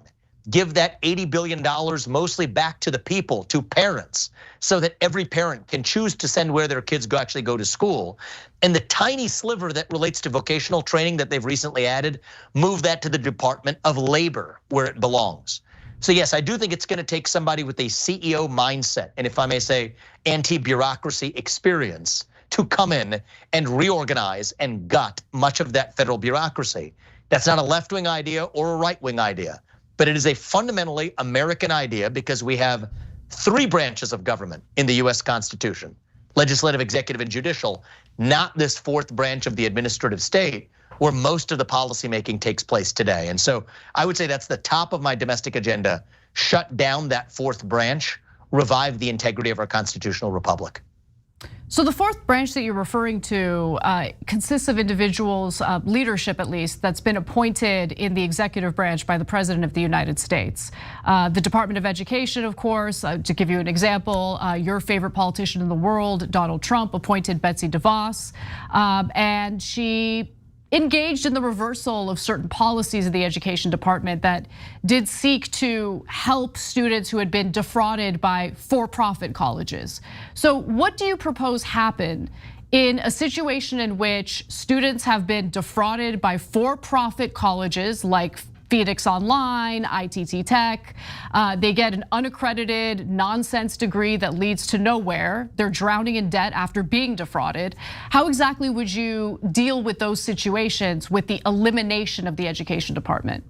Give that $80 billion mostly back to the people, to parents, so that every parent can choose to send where their kids actually go to school. And the tiny sliver that relates to vocational training that they've recently added, move that to the Department of Labor where it belongs. So yes, I do think it's gonna take somebody with a CEO mindset, and if I may say, anti-bureaucracy experience, to come in and reorganize and gut much of that federal bureaucracy. That's not a left-wing idea or a right-wing idea, but it is a fundamentally American idea because we have 3 branches of government in the US Constitution: legislative, executive, and judicial, not this 4th branch of the administrative state where most of the policymaking takes place today. And so I would say that's the top of my domestic agenda: shut down that 4th branch, revive the integrity of our constitutional republic. So the 4th branch that you're referring to consists of individuals, leadership at least, that's been appointed in the executive branch by the President of the United States. The Department of Education, of course, to give you an example, your favorite politician in the world, Donald Trump, appointed Betsy DeVos, and she engaged in the reversal of certain policies of the education department that did seek to help students who had been defrauded by for-profit colleges. So what do you propose happen in a situation in which students have been defrauded by for-profit colleges like Phoenix Online, ITT Tech, they get an unaccredited nonsense degree that leads to nowhere. They're drowning in debt after being defrauded. How exactly would you deal with those situations with the elimination of the education department?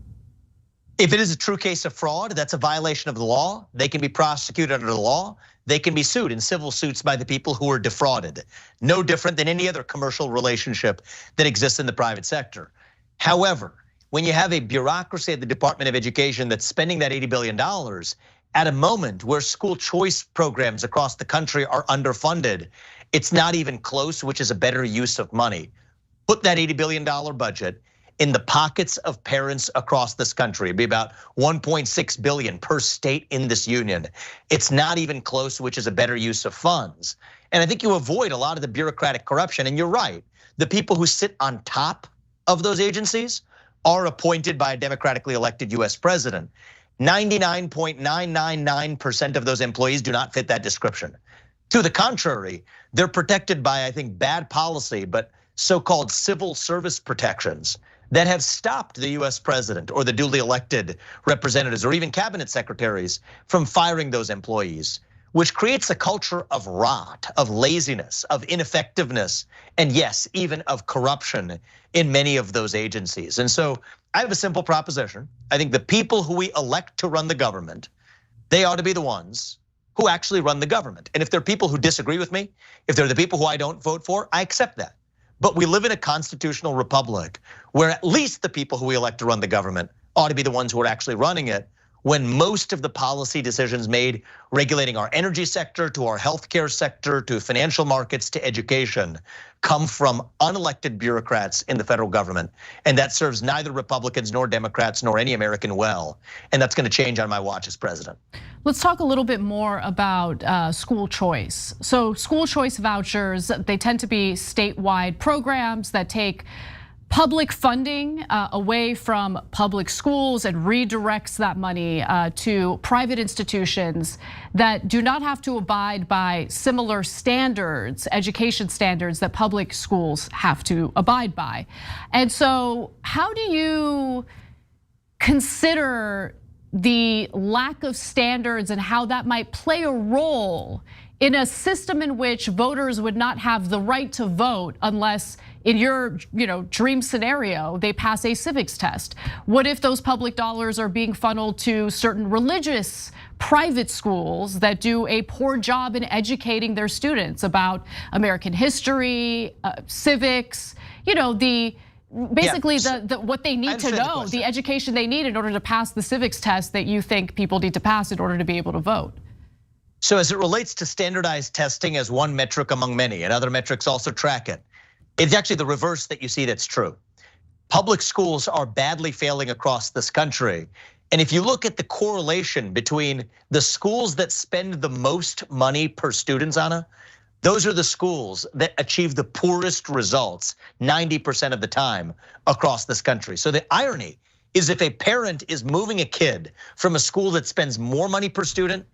If it is a true case of fraud, that's a violation of the law. They can be prosecuted under the law. They can be sued in civil suits by the people who are defrauded. No different than any other commercial relationship that exists in the private sector. However, when you have a bureaucracy at the Department of Education that's spending that $80 billion at a moment where school choice programs across the country are underfunded, it's not even close, which is a better use of money. Put that $80 billion budget in the pockets of parents across this country. It'd be about 1.6 billion per state in this union. It's not even close, which is a better use of funds. And I think you avoid a lot of the bureaucratic corruption. And you're right, the people who sit on top of those agencies are appointed by a democratically elected US president. 99.999% of those employees do not fit that description. To the contrary, they're protected by, I think, bad policy, but so-called civil service protections that have stopped the US president or the duly elected representatives or even cabinet secretaries from firing those employees, which creates a culture of rot, of laziness, of ineffectiveness, and yes, even of corruption in many of those agencies. And so I have a simple proposition. I think the people who we elect to run the government, they ought to be the ones who actually run the government. And if they're people who disagree with me, if they're the people who I don't vote for, I accept that. But we live in a constitutional republic where at least the people who we elect to run the government ought to be the ones who are actually running it, when most of the policy decisions made regulating our energy sector to our healthcare sector to financial markets to education come from unelected bureaucrats in the federal government. And that serves neither Republicans nor Democrats nor any American well. And that's gonna change on my watch as president. Let's talk a little bit more about school choice. So school choice vouchers, they tend to be statewide programs that take public funding away from public schools and redirects that money to private institutions that do not have to abide by similar standards, education standards that public schools have to abide by. And so how do you consider the lack of standards and how that might play a role in a system in which voters would not have the right to vote unless, in your dream scenario, they pass a civics test? What if those public dollars are being funneled to certain religious private schools that do a poor job in educating their students about American history, civics, basically what they need to know, the education they need in order to pass the civics test that you think people need to pass in order to be able to vote? So as it relates to standardized testing as one metric among many, and other metrics also track it, it's actually the reverse that you see that's true. Public schools are badly failing across this country. And if you look at the correlation between the schools that spend the most money per student, Ana, those are the schools that achieve the poorest results 90% of the time across this country. So the irony is, if a parent is moving a kid from a school that spends more money per student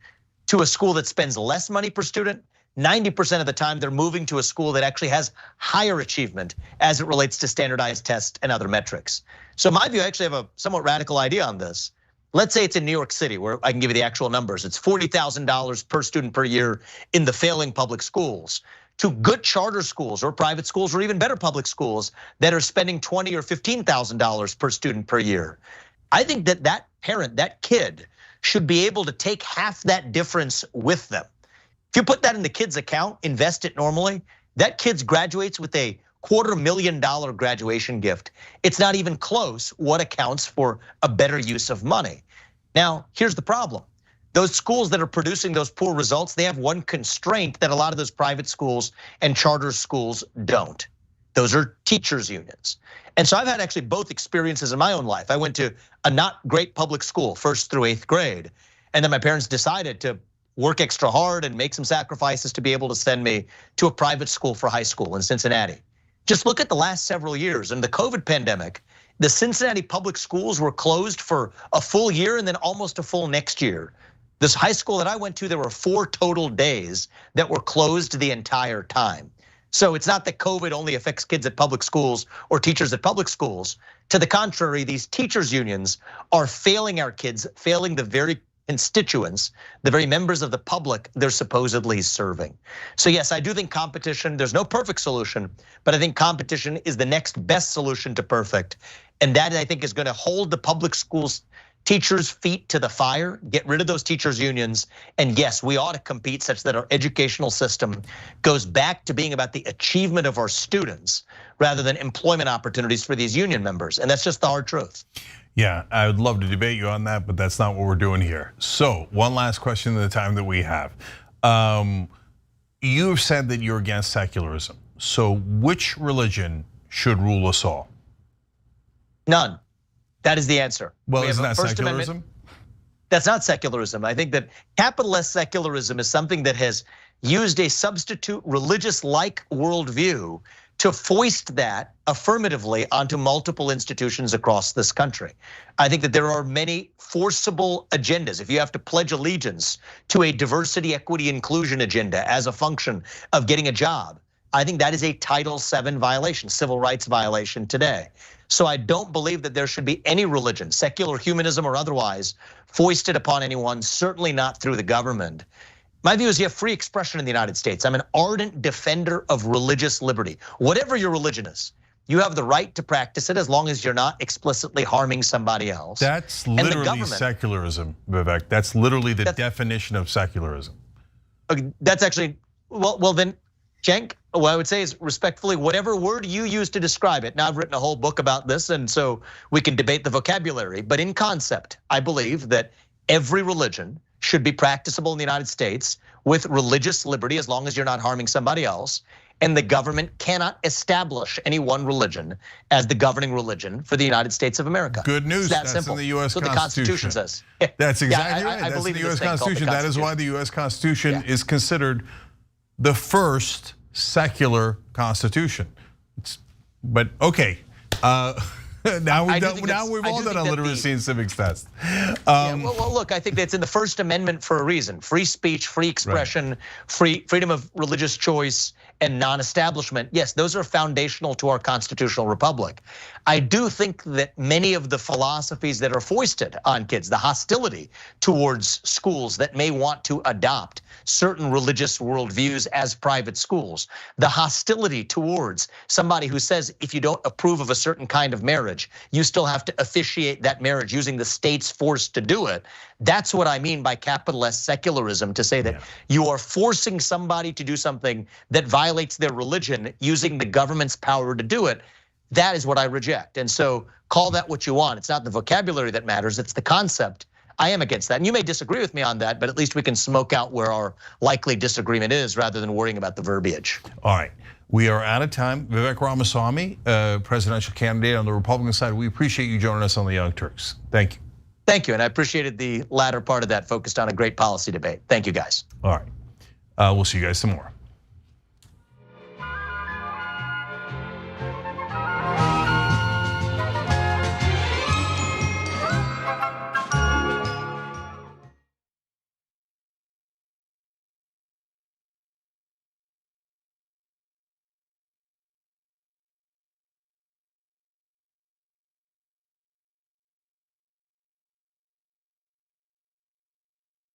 to a school that spends less money per student, 90% of the time they're moving to a school that actually has higher achievement as it relates to standardized tests and other metrics. So in my view, I actually have a somewhat radical idea on this. Let's say it's in New York City, where I can give you the actual numbers. It's $40,000 per student per year in the failing public schools, to good charter schools or private schools or even better public schools that are spending $20,000 or $15,000 per student per year. I think that parent, that kid, should be able to take half that difference with them. If you put that in the kid's account, invest it normally, that kid graduates with a $250,000 graduation gift. It's not even close what accounts for a better use of money. Now, here's the problem. Those schools that are producing those poor results, they have one constraint that a lot of those private schools and charter schools don't. Those are teachers' unions. And so I've had actually both experiences in my own life. I went to a not great public school, 1st through 8th grade. And then my parents decided to work extra hard and make some sacrifices to be able to send me to a private school for high school in Cincinnati. Just look at the last several years. In the COVID pandemic, the Cincinnati public schools were closed for a full year and then almost a full next year. This high school that I went to, there were 4 total days that were closed the entire time. So it's not that COVID only affects kids at public schools or teachers at public schools. To the contrary, these teachers' unions are failing our kids, failing the very constituents, the very members of the public they're supposedly serving. So yes, I do think competition, there's no perfect solution, but I think competition is the next best solution to perfect. And that, I think, is gonna hold the public schools teachers' feet to the fire, get rid of those teachers' unions. And yes, we ought to compete such that our educational system goes back to being about the achievement of our students rather than employment opportunities for these union members. And that's just the hard truth. Yeah, I would love to debate you on that, but that's not what we're doing here. So one last question in the time that we have. You've said that you're against secularism. So which religion should rule us all? None. That is the answer. Well, isn't that secularism? That's not secularism. I think that capital S secularism is something that has used a substitute religious-like worldview to foist that affirmatively onto multiple institutions across this country. I think that there are many forcible agendas. If you have to pledge allegiance to a diversity, equity, inclusion agenda as a function of getting a job, I think that is a Title VII violation, civil rights violation today. So I don't believe that there should be any religion, secular humanism or otherwise, foisted upon anyone, certainly not through the government. My view is you have free expression in the United States. I'm an ardent defender of religious liberty. Whatever your religion is, you have the right to practice it as long as you're not explicitly harming somebody else. That's literally secularism, Vivek. That's literally the definition of secularism. That's actually, well then, Cenk, what I would say is respectfully, whatever word you use to describe it. Now I've written a whole book about this, and so we can debate the vocabulary. But in concept, I believe that every religion should be practicable in the United States with religious liberty as long as you're not harming somebody else. And the government cannot establish any one religion as the governing religion for the United States of America. Good news, that's simple. in the US Constitution. what the Constitution says. That's exactly right, that's in the US Constitution. That is why the US Constitution is considered the first secular constitution. But okay, Now we've all done a literacy and civics test. Well, look, I think that's in the First Amendment for a reason. Free speech, free expression, freedom of religious choice, and non-establishment. Yes, those are foundational to our constitutional republic. I do think that many of the philosophies that are foisted on kids, the hostility towards schools that may want to adopt certain religious worldviews as private schools, the hostility towards somebody who says if you don't approve of a certain kind of marriage, you still have to officiate that marriage using the state's force to do it. That's what I mean by capital S secularism, to say that you are forcing somebody to do something that violates their religion using the government's power to do it. That is what I reject. And so call that what you want. It's not the vocabulary that matters, it's the concept. I am against that. And you may disagree with me on that, but at least we can smoke out where our likely disagreement is rather than worrying about the verbiage. All right, we are out of time. Vivek Ramaswamy, presidential candidate on the Republican side, we appreciate you joining us on the Young Turks. Thank you. Thank you, and I appreciated the latter part of that, focused on a great policy debate. Thank you, guys. All right, we'll see you guys some more.